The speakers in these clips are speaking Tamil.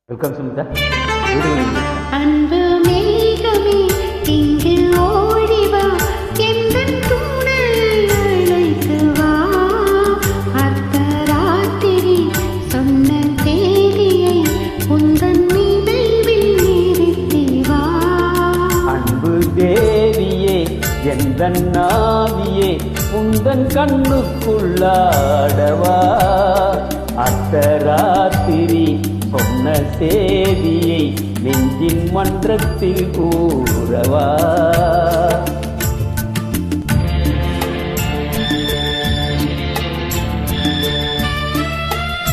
வெல்கம் சுமிதா. அன்பு மேகமே இங்கு ஓடிவா, எந்தன் தூணல் அழைத்து வா. அர்த்தராத்திரி சொன்ன தேதியை உந்தன் நினைவில் நிறுத்தி வா. அன்பு தேவியே எந்தன் நாவியே உந்தன் கண்ணுக்குள்ளாடவா. அர்த்தராத்திரி சொன்ன சேதியை நெஞ்சின் மன்றத்தில் கூறவா.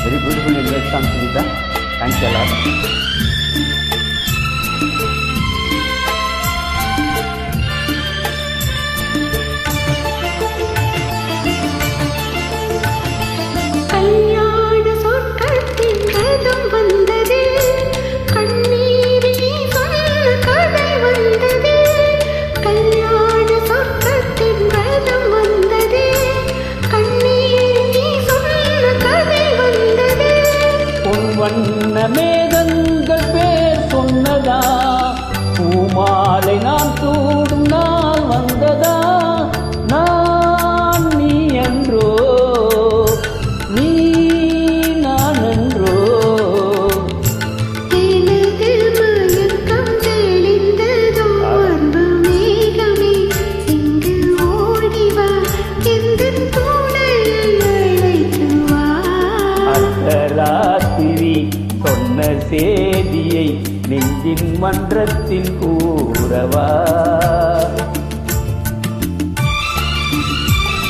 Very beautiful invest on Sumitha. Thanks a lot. வண்ண மேகங்கள் பேர் சொன்னதா, பூமாலை நான் சூடும் நாள் வந்ததா. நான் நீ என்றோ, நீ நான் என்றோ. அர்த்தராத்திரி சொன்ன சேதியை நெஞ்சின் மன்றத்தில் கூறவா.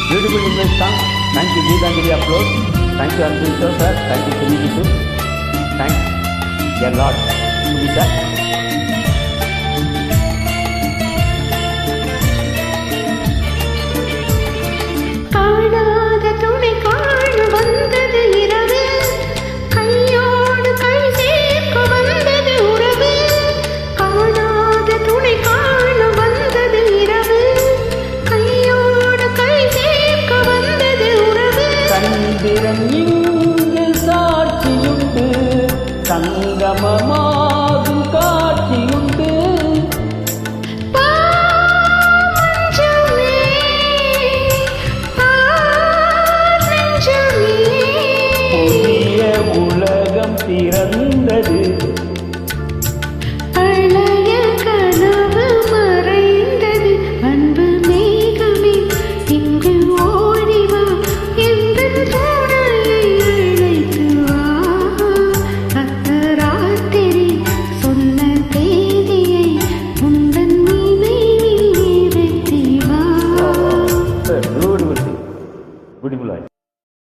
Beautiful English song. Thank you Geetanjali upload. Thank you Anshul sir. Thank you Srini. Thanks a lot Sumita. சந்திரன் இங்கு சாட்சியுண்டு, சங்கமமாகும் காட்சியுண்டு. புதிய உலகம் திறந்தது, பழைய கனவு மறைந்தது. அன்பு மேகமே இங்கு ஓடிவா, எந்தன் தூணலை அழைத்து வா. அர்த்தராத்திரி சொன்ன தேதியை உந்தன் நினைவில் நிறுத்தி வா. Beautiful, beautiful voice.